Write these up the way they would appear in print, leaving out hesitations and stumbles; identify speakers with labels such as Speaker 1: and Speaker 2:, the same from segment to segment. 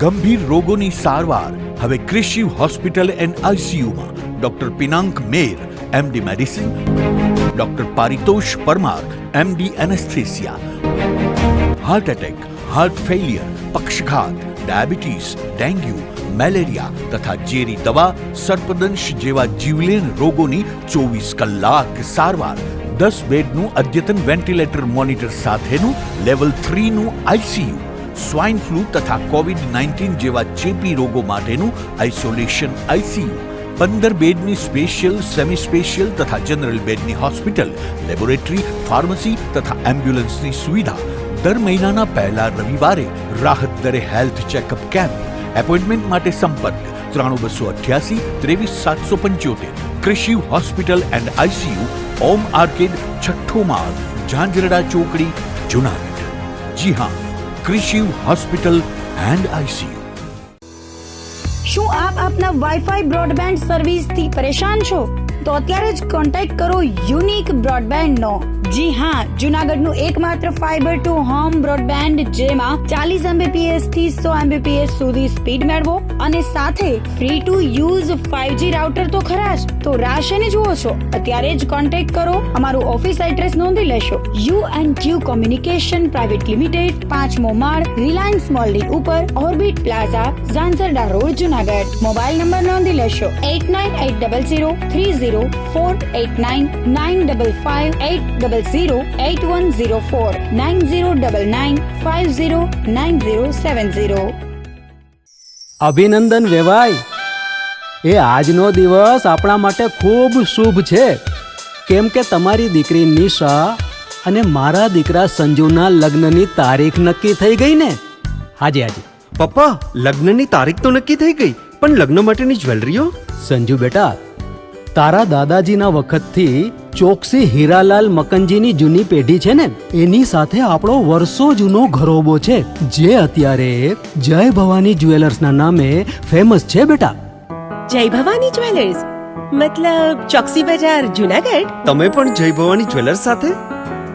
Speaker 1: ગંભીર રોગોની સારવાર હવે ક્રિશિવ હોસ્પિટલ એન્ડ આઈસીયુમાં doctor Pinank Mer, MD medicine, doctor Paritosh Parmar, MD anaesthesia, heart attack, heart failure, પક્ષઘાત, ડાયાબિટીસ, ડેન્ગ્યુ, મેલેરિયા તથા ઝેરી દવા, સર્પદંશ જેવા જીવલેણ રોગોની 24 કલાક સારવાર, 10 બેડનું અદ્યતન વેન્ટિલેટર મોનિટર સાથેનું લેવલ 3નું આઈસીયુ, સ્વાઇન ફ્લૂ તથા કોવિડ-19 જેવા ચેપી રોગો માટેનું આઇસોલેશન આઈસીયુ, 15 બેડની સ્પેશિયલ, સેમી સ્પેશિયલ તથા જનરલ બેડની હોસ્પિટલ, લેબોરેટરી, ફાર્મસી તથા એમ્બ્યુલન્સની સુવિધા, દર મહિનાના પહેલા રવિવારે રાહત દરે હેલ્થ ચેકઅપ કેમ્પ. એપોઇન્ટમેન્ટ માટે સંપર્ક 9288 23775. Krishiv hospital and ICU, Om arcade, છઠ્ઠો માળ, ઝાંઝરડા ચોકડી, જુનાગઢ. જી હા, ક્રિશિવ હોસ્પિટલ એન્ડ આઈસીયુ.
Speaker 2: શું આપ આપના વાઈફાઈ બ્રોડબેન્ડ સર્વિસથી પરેશાન છો? તો અત્યારે જ કોન્ટેક્ટ કરો યુનિક બ્રોડબેન્ડનો. જી હા, જુનાગઢનું એકમાત્ર ફાઈબર ટુ હોમ બ્રોડબેન્ડ, જેમાં 40 Mbps થી 100 Mbps સુધી સ્પીડ મેળવો અને સાથે free to use 5G router તો ખરા જ. તો રાહ શેની જુઓ છો? અત્યારે જ કોન્ટેક્ટ કરો. અમારું ઓફિસ એડ્રેસ નોંધી લેશો. U&Q કોમ્યુનિકેશન પ્રાઇવેટ લિમિટેડ, 5મો માળ, રિલાયન્સ મોલની ઉપર, orbit plaza, Zanzarda road, Junagadh. Mobile number નોંધી લેશો 8980030489 955 9099509070.
Speaker 3: અભિનંદન વેવાય. એ આજનો દિવસ આપણા માટે ખૂબ શુભ છે, કેમ કે તમારી દીકરી નિશા અને મારા દીકરા સંજુના લગ્નની તારીખ નક્કી થઈ ગઈ ને. હાજી.
Speaker 4: પપ્પા, લગ્નની તારીખ તો નક્કી થઈ ગઈ, પણ લગ્ન માટેની જ્વેલરીઓ?
Speaker 3: સંજુ બેટા, તારા દાદાજીના વખતથી ચોકસી હીરાલાલ મકનજીની જૂની પેઢી છે ને, એની સાથે આપણો વર્ષો જૂનો ઘરોબો છે, જે અત્યારે જય ભવાની જ્વેલર્સના નામે ફેમસ છે બેટા.
Speaker 5: જય ભવાની જ્વેલર્સ મતલબ ચોકસી બજાર, જુનાગઢ?
Speaker 4: તમે પણ જય ભવાની જ્વેલર્સ સાથે?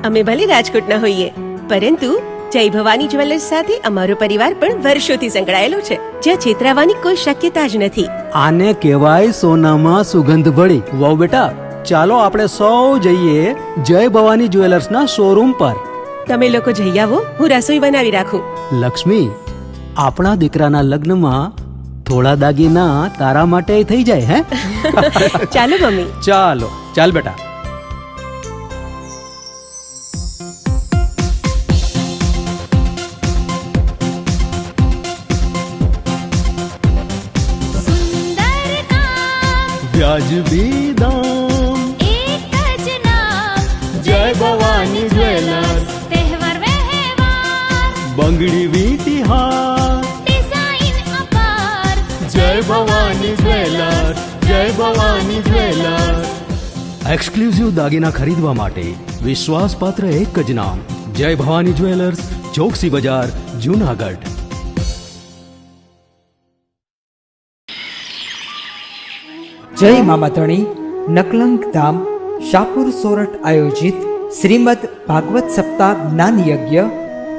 Speaker 5: અમે ભલે રાજકોટના હોઈએ, પરંતુ જય ભવાની જ્વેલર્સ સાથે અમારો પરિવાર પણ વર્ષોથી સંકળાયેલો છે, જ્યાં છેતરાવાની કોઈ શક્યતા જ નથી.
Speaker 3: આને કહેવાય સોનામાં સુગંધ ભળી. વાવ બેટા, ચાલો આપણે સૌ જઈએ જય ભવાની જ્વેલર્સના શોરૂમ પર.
Speaker 5: તમે લોકો જઈ આવો, હું રસોઈ બનાવી રાખું.
Speaker 3: લક્ષ્મી, આપણા દીકરાના લગ્નમાં થોડા દાગીના તારા માટે થઈ જાય. હે
Speaker 5: ચાલો મમ્મી.
Speaker 3: ચાલ બેટા. વ્યાજબી દામ,
Speaker 6: એક જ નામ,
Speaker 3: જય ભવાની જ્વેલર્સ.
Speaker 6: તહેવાર વ્યવહાર,
Speaker 3: બંગડી વીટી હાર,
Speaker 6: ડિઝાઇન અપાર,
Speaker 3: જય ભવાની જ્વેલર્સ, જય ભવાની જ્વેલર્સ. એક્સક્લુઝિવ દાગીના ખરીદવા માટે વિશ્વાસપાત્ર એક જ નામ, જય ભવાની જ્વેલર્સ, ચોકસી બજાર, જુનાગઢ.
Speaker 7: જય મામાધણી નકલંક ધામ શાહપુર સોરઠ આયોજિત શ્રીમદ ભાગવત સપ્તાહ જ્ઞાન યજ્ઞ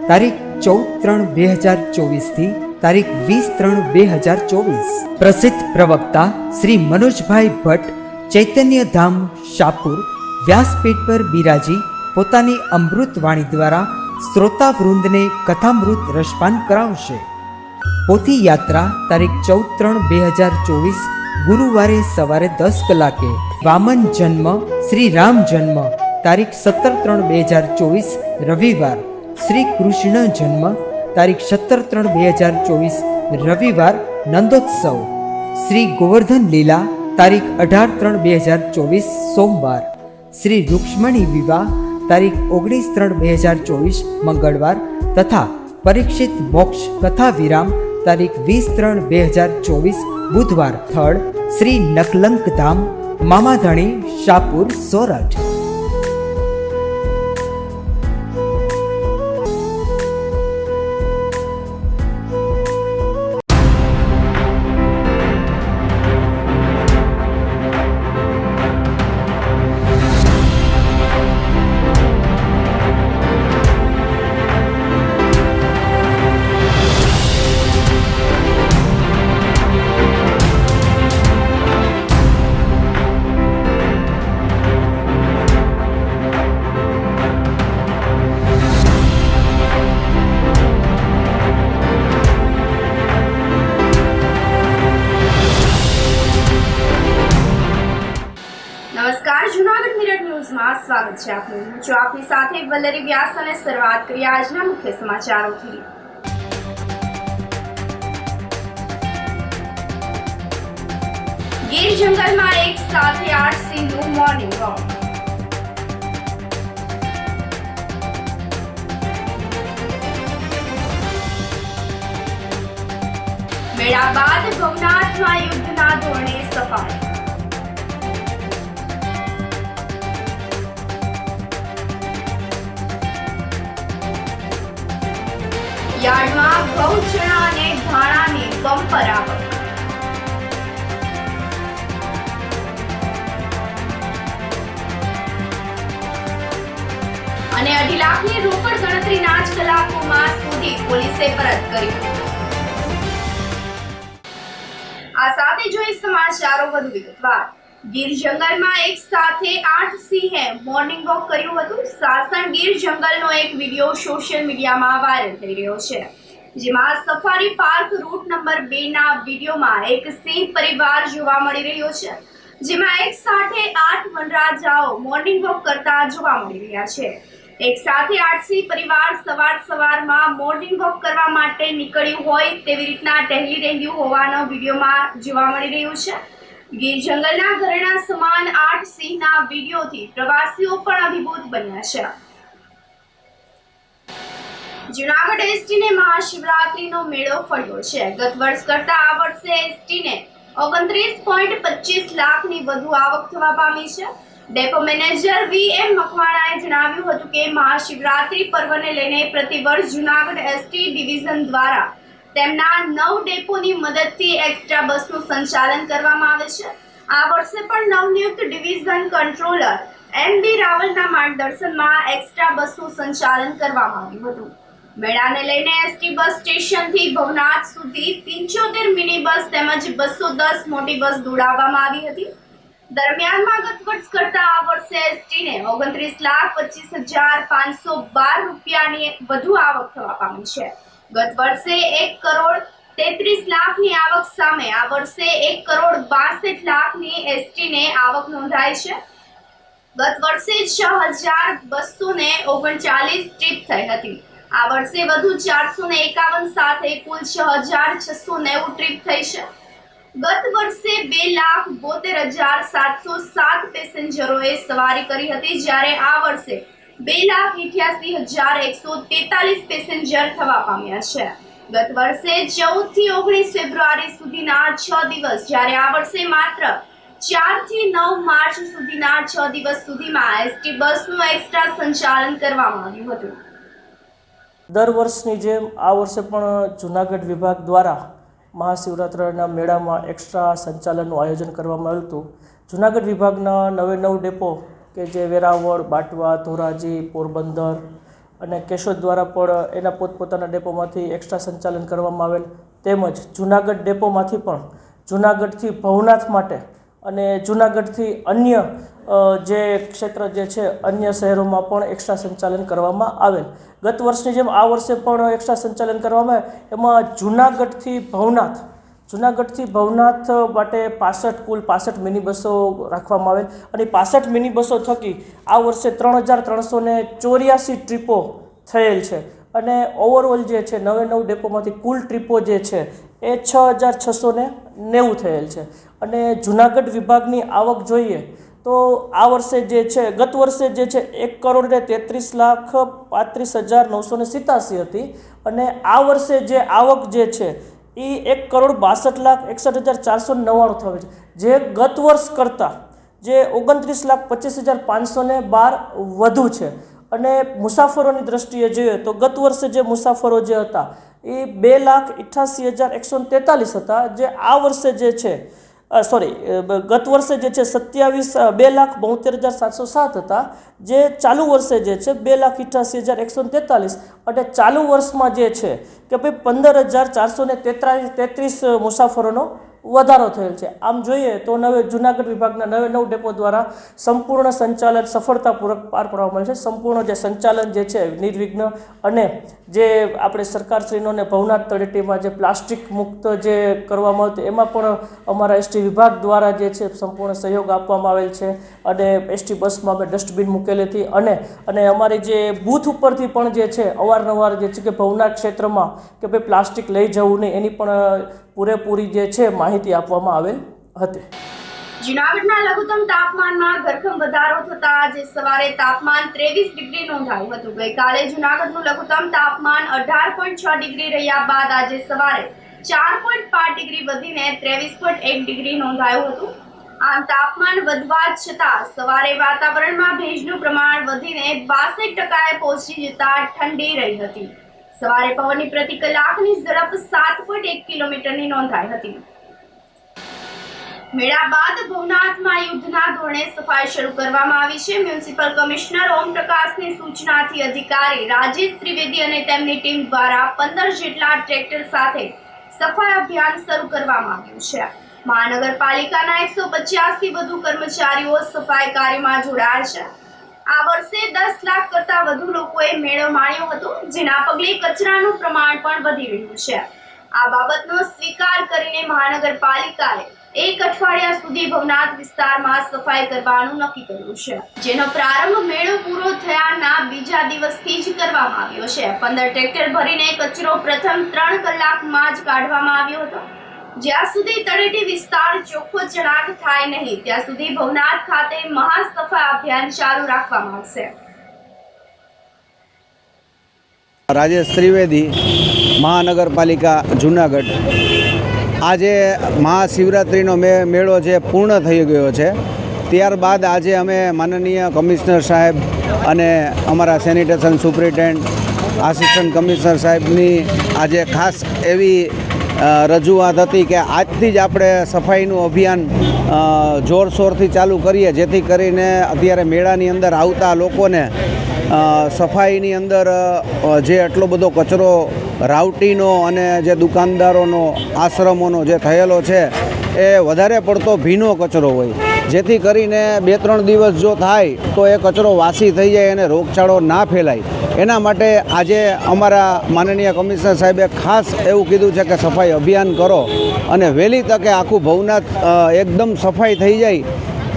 Speaker 7: તારીખ 14/3/2024 થી તારીખ 20/3/2024. પ્રસિદ્ધ પ્રવક્તા શ્રી મનોજભાઈ ભટ્ટ ચૈતન્ય ધામ શાહપુર વ્યાસપીઠ પર બિરાજી પોતાની અમૃત વાણી દ્વારા શ્રોતાવૃંદને કથામૃત રસપાન કરાવશે. પોથી યાત્રા તારીખ 14/3/2024 ગુરુવારે સવારે 10 કલાકે. વામન જન્મ શ્રી રામ જન્મ તારીખ 17/3/2024 રવિવાર. શ્રી કૃષ્ણ જન્મ તારીખ 17/3/2024 રવિવાર નંદોત્સવ. શ્રી ગોવર્ધન લીલા તારીખ 18/3/2024 સોમવાર. શ્રી રૂક્ષ્મણી વિવાહ તારીખ 19/3/2024 મંગળવાર તથા પરીક્ષિત મોક્ષ કથા વિરામ તારીખ 20/3/2024 બુધવાર. સ્થળ શ્રી નકલંક ધામ મામાધણી શાહપુર સોરઠ.
Speaker 8: સ્વાગત છે આપનું. હું છું આપની સાથે વલ્લરી વ્યાસ અને શરૂઆત કરીએ આજના મુખ્ય સમાચારોથી. ગીર જંગલમાં એક સાથે 8 સિંહનું મોર્નિંગ વોક. મેળા બાદ ભવનાથમાં યુદ્ધના ધોરણે સફાઈ. યાર્ડમાં ઘઉં, ચણા અને ધાણાની બમ્પર આવક. અને 2.5 લાખની રોકડ ગણતરીના જ કલાકોમાં સુધી પોલીસે પરત કરી. આ સાથે જોઈએ સમાચારો વધુ વિગતવાર. ગીર જંગલમાં એક સાથે 8 સિંહે મોર્નિંગ વોક કર્યું હતું. સાસણ ગીર જંગલનો એક વિડીયો સોશિયલ મીડિયામાં વાયરલ થઈ રહ્યો છે, જેમાં સફારી પાર્ક રૂટ નંબર 2 ના વિડીયોમાં એક સિંહ પરિવાર જોવા મળી રહ્યો છે, જેમાં એક સાથે 8 વનરાજાઓ મોર્નિંગ વોક કરતા જોવા મળી રહ્યા છે. એક સાથે 8 સિંહ પરિવાર સવારમાં મોર્નિંગ વોક કરવા માટે નીકળ્યું હોય તેવી રીતના ટહેલી રહ્યું હોવાનો વિડીયોમાં જોવા મળી રહ્યું છે. ગીર જંગલના ઘરેણા સમાન 8 સિંહના વિડીયોથી પ્રવાસીઓ પણ અભિભૂત બન્યા છે. જૂનાગઢ એસટીને મહાશિવરાત્રીનો મેળો ફળ્યો છે. ગત વર્ષ કરતા આ વર્ષે એસટીને 29.25 લાખની વધુ આવક થવા પામી છે. ડેપો મેનેજર VM મકવાણાએ જણાવ્યું હતું કે મહાશિવરાત્રી પર્વને લઈને પ્રતિવર્ષ જૂનાગઢ એસટી ડિવિઝન દ્વારા તેમના 9 ડેપોની મદદથી એક્સ્ટ્રા બસનું સંચાલન કરવામાં આવે છે. આ વર્ષે પણ નવનિયુક્ત ડિવિઝન કંટ્રોલર MB રાવલના માર્ગદર્શનમાં એક્સ્ટ્રા બસનું સંચાલન કરવામાં આવ્યું હતું. મેળાને લઈને એસટી બસ સ્ટેશનથી ભવનાથ સુધી 75 મિની બસ તેમજ 210 મોટી બસ દોડાવવામાં આવી હતી. દરમિયાનમાં ગત વર્ષ કરતા આ વર્ષે એસટીને 29,25,512 રૂપિયાની વધુ આવક થવા પામી છે. ગત વર્ષે 1,33 લાખની આવક સામે આ વર્ષે 1,62 લાખની એસટીને આવક નોંધાઈ છે. ગત વર્ષે 6,239 ટ્રીપ થઈ હતી. આ વર્ષે વધુ 451 સાથે કુલ 6,690 ટ્રીપ થઈ છે. ગત વર્ષે 2,72,707 પેસેન્જરોએ સવારી કરી હતી, જ્યારે આ વર્ષે 2,88,143 પેસેન્જર થવા પામ્યા છે. ગત વર્ષે 14 થી 19 ફેબ્રુઆરી સુધીના 6 દિવસ, જ્યારે આ વર્ષે માત્ર 4 થી 9 માર્ચ સુધીના 6 દિવસ સુધીમાં એસટી બસનું એક્સ્ટ્રા સંચાલન કરવામાં આવ્યું હતું.
Speaker 9: દર વર્ષની જેમ આ વર્ષે પણ જૂનાગઢ વિભાગ દ્વારા મહાશિવરાત્રિના મેળામાં એક્સ્ટ્રા સંચાલનનું આયોજન કરવામાં આવ્યું હતું. જૂનાગઢ વિભાગના 9 ડેપો કે જે વેરાવળ, બાટવા, ધોરાજી, પોરબંદર અને કેશોદ દ્વારા પણ એના પોતપોતાના ડેપોમાંથી એક્સ્ટ્રા સંચાલન કરવામાં આવેલ. તેમજ જૂનાગઢ ડેપોમાંથી પણ જૂનાગઢથી ભવનાથ માટે અને જૂનાગઢથી અન્ય જે ક્ષેત્ર જે છે અન્ય શહેરોમાં પણ એક્સ્ટ્રા સંચાલન કરવામાં આવેલ. ગત વર્ષની જેમ આ વર્ષે પણ એક્સ્ટ્રા સંચાલન કરવામાં આવે. એમાં જૂનાગઢથી ભવનાથ માટે કુલ 65 મિની બસો રાખવામાં આવેલ અને 65 મિની બસો થકી આ વર્ષે 3,384 ટ્રીપો થયેલ છે અને ઓવરઓલ જે છે 9 ડેપોમાંથી કુલ ટ્રીપો જે છે એ 6,690 થયેલ છે. અને જૂનાગઢ વિભાગની આવક જોઈએ તો આ વર્ષે જે છે ગત વર્ષે જે છે 1,33,35,987 હતી અને આ વર્ષે જે આવક જે છે એ 1,62,61,499 થવે છે, જે ગત વર્ષ કરતાં જે 29,25,512 વધુ છે. અને મુસાફરોની દ્રષ્ટિએ જોઈએ તો ગત વર્ષે જે મુસાફરો જે હતા એ 2,88,143 હતા, જે આ વર્ષે જે છે ગત વર્ષે જે છે 2,72,707 હતા, જે ચાલુ વર્ષે જે છે 2,88,143 અને ચાલુ વર્ષમાં જે છે કે ભાઈ 15,433 મુસાફરોનો વધારો થયેલ છે. આમ જોઈએ તો જૂનાગઢ વિભાગના 9 ડેપો દ્વારા સંપૂર્ણ સંચાલન સફળતાપૂર્વક પાર પાડવામાં છે. સંપૂર્ણ જે સંચાલન જે છે નિર્વિઘ્ન અને જે આપણે સરકારશ્રીનો ને ભવનાથ તળેટીમાં જે પ્લાસ્ટિક મુક્ત જે કરવામાં આવતું એમાં પણ અમારા એસટી વિભાગ દ્વારા જે છે સંપૂર્ણ સહયોગ આપવામાં આવેલ છે. અને એસટી બસમાં અમે ડસ્ટબિન મૂકેલી હતી અને અમારી જે બૂથ ઉપરથી પણ જે છે અવારનવાર જે છે કે ભવનાથ ક્ષેત્રમાં કે ભાઈ પ્લાસ્ટિક લઈ જવું નહીં એની પણ પૂરેપૂરી જે છે માહિતી આપવામાં આવેલ હતી.
Speaker 8: જૂનાગઢના લઘુત્તમ તાપમાનમાં ધરખમ વધારો થતા આજે સવારે તાપમાન 23 ડિગ્રી નોંધાયું હતું. ગઈકાલે જૂનાગઢનું લઘુત્તમ તાપમાન 18.6 ડિગ્રી રહ્યા બાદ આજે સવારે 4.5 ડિગ્રી વધીને 23.1 ડિગ્રી નોંધાયું હતું. આમ તાપમાન વધવા છતાં સવારે વાતાવરણમાં ભેજનું પ્રમાણ વધીને 62% પહોંચી જતા ઠંડી રહી હતી. સવારે પવનની પ્રતિ કલાકની ઝડપ 7.1 કિલોમીટરની નોંધાઈ હતી. મેળા બાદ ભવનાથમાં યુદ્ધના ધોરણે સફાઈ શરૂ કરવામાં આવી છે. મ્યુનિસિપલ કમિશનર ઓમ પ્રકાશની સૂચનાથી અધિકારી રાજેશ ત્રિવેદી અને તેમની ટીમ દ્વારા 15 જેટલા ટ્રેક્ટર સાથે સફાઈ અભિયાન શરૂ કરવામાં આવ્યું છે. મહાનગરપાલિકાના 150 થી વધુ કર્મચારીઓ સફાઈ કાર્યમાં જોડાયા છે. આ વર્ષે 10 લાખ કરતા વધુ લોકોએ મેળો માણ્યો હતો, જેના પગલે કચરાનું પ્રમાણ પણ વધી રહ્યું છે. આ બાબતનો સ્વીકાર કરીને મહાનગરપાલિકાએ 1 અઠવાડિયા સુધી ભવનાથ વિસ્તારમાં સફાઈ કરવાનું નક્કી કર્યું છે, જેનો પ્રારંભ મેળો પૂરો થયાના બીજા દિવસથી જ કરવામાં આવ્યો છે. 15 ટ્રેક્ટર ભરીને કચરો પ્રથમ 3 કલાકમાં જ કાઢવામાં આવ્યો હતો. જ્યાં સુધી તળેટી વિસ્તાર ચોખ્ખો ચણાટ થાય નહીં ત્યાં સુધી ભવનાથ ખાતે મહાસફાઈ અભિયાન ચાલુ રાખવામાં આવશે.
Speaker 10: રાજેશ ત્રિવેદી, મહાનગરપાલિકા જૂનાગઢ. આજે મહાશિવરાત્રિનો મેળો જે પૂર્ણ થઈ ગયો છે, ત્યારબાદ આજે અમે માનનીય કમિશનર સાહેબ અને અમારા સેનિટેશન સુપ્રિન્ટેન્ડન્ટ, આસિસ્ટન્ટ કમિશનર સાહેબની આજે ખાસ એવી રજૂઆત હતી કે આજથી જ આપણે સફાઈનું અભિયાન જોરશોરથી ચાલુ કરીએ, જેથી કરીને અત્યારે મેળાની અંદર આવતા લોકોને સફાઈની અંદર જે આટલો બધો કચરો રાવટીનો અને જે દુકાનદારોનો આશ્રમોનો જે થયેલો છે એ વધારે પડતો ભીનો કચરો હોય, જેથી કરીને 2-3 દિવસ જો થાય તો એ કચરો વાસી થઈ જાય અને રોગચાળો ના ફેલાય. એના માટે આજે અમારા માનનીય કમિશનર સાહેબે ખાસ એવું કીધું છે કે સફાઈ અભિયાન કરો અને વહેલી તકે આખું ભવનાથ એકદમ સફાઈ થઈ જાય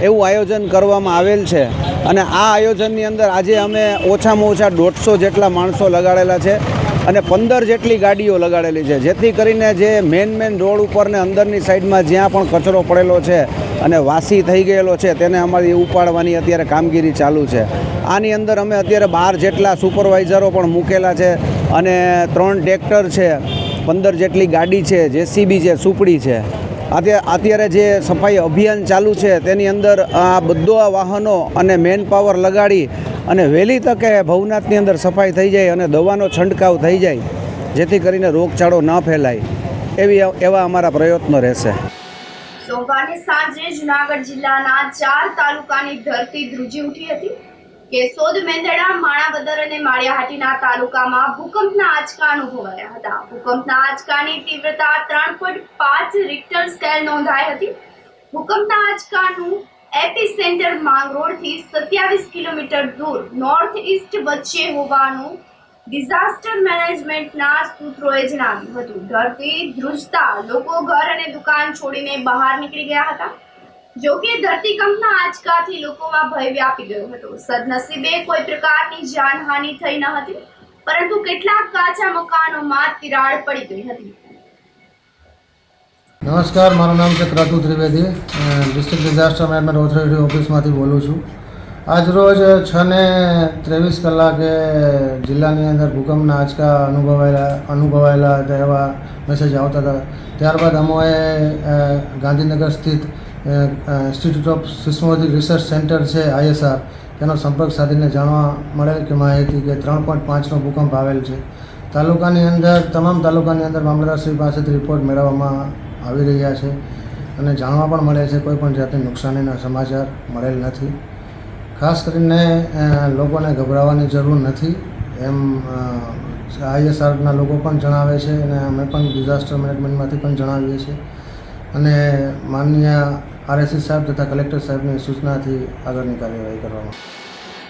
Speaker 10: એવું આયોજન કરવામાં આવેલ છે. અને આ આયોજનની અંદર આજે અમે ઓછામાં ઓછા 150 જેટલા માણસો લગાડેલા છે અને 15 જેટલી ગાડીઓ લગાડેલી છે, જેથી કરીને જે મેન રોડ ઉપર ને અંદરની સાઈડમાં જ્યાં પણ કચરો પડેલો છે અને વાસી થઈ ગયેલો છે તેને અમારી ઉપાડવાની અત્યારે કામગીરી ચાલુ છે. આની અંદર અમે અત્યારે 12 જેટલા સુપરવાઇઝરો પણ મૂકેલા છે અને 3 ટ્રેક્ટર છે, 15 જેટલી ગાડી છે, જેસીબી છે, સુપડી છે. અત્યારે જે સફાઈ અભિયાન ચાલુ છે તેની અંદર આ બધા વાહનો અને મેન પાવર લગાડી અને વહેલી તકે ભવનાથની અંદર સફાઈ થઈ જાય અને દવાનો છંટકાવ થઈ જાય, જેથી કરીને રોગચાળો ન ફેલાય એવા અમારા પ્રયત્નો રહેશે.
Speaker 8: સોમવારની સાંજે જૂનાગઢ જિલ્લાના 4 તાલુકાની ધરતી ધ્રુજી ઉઠી હતી. કેશોદ, મેંદરડા, માણાવદર અને માળિયાહાટીના તાલુકામાં ભૂકંપના આંચકા અનુભવાયા હતા. ભૂકંપના આંચકાની તીવ્રતા 3.5 રિક્ટર સ્કેલ નોંધાઈ હતી. ભૂકંપના આંચકાનું એપિસેન્ટર માંગરોળથી 27 કિલોમીટર દૂર નોર્થ ઈસ્ટ વચ્ચે હોવાનું ડિઝાસ્ટર મેનેજમેન્ટના સૂત્રોએ જણાવ્યું હતું. ધરતી ધ્રુજતા લોકો ઘર અને દુકાન છોડીને બહાર નીકળી ગયા હતા. જો કે ધરતીકંપના આંચકાથી લોકોમાં ભય વ્યાપી ગયો હતો. સદનસીબે કોઈ પ્રકારની જાનહાનિ થઈ ન હતી, પરંતુ કેટલાક કાચા મકાનોમાં તિરાડ પડી ગઈ હતી.
Speaker 11: નમસ્કાર, મારું નામ છે Kratu Trivedi, district disaster management authority ઓફિસમાંથી બોલું છું. આજરોજ 6:23 કલાકે જિલ્લાની અંદર ભૂકંપના આંચકા અનુભવાયેલા હતા એવા મેસેજ આવતા હતા. ત્યારબાદ અમોએ ગાંધીનગર સ્થિત institute of seismology research centre છે ISR, તેનો સંપર્ક સાધીને જાણવા મળેલ કે માહિતી કે 3.5નો ભૂકંપ આવેલ છે. તાલુકાની અંદર તમામ તાલુકાની અંદર મામલતદારશ્રી પાસેથી રિપોર્ટ મેળવવામાં આવી રહ્યા છે અને જાણવા પણ મળે છે. કોઈ પણ જાતની નુકસાનીના સમાચાર મળેલ નથી. ખાસ કરીને લોકોને ગભરાવાની જરૂર નથી એમ ISRના લોકો પણ જણાવે છે અને અમે પણ ડિઝાસ્ટર મેનેજમેન્ટમાંથી પણ જણાવીએ છીએ અને માનનીય RSC સાહેબ તથા કલેક્ટર સાહેબની સૂચનાથી આગળની કાર્યવાહી કરવામાં.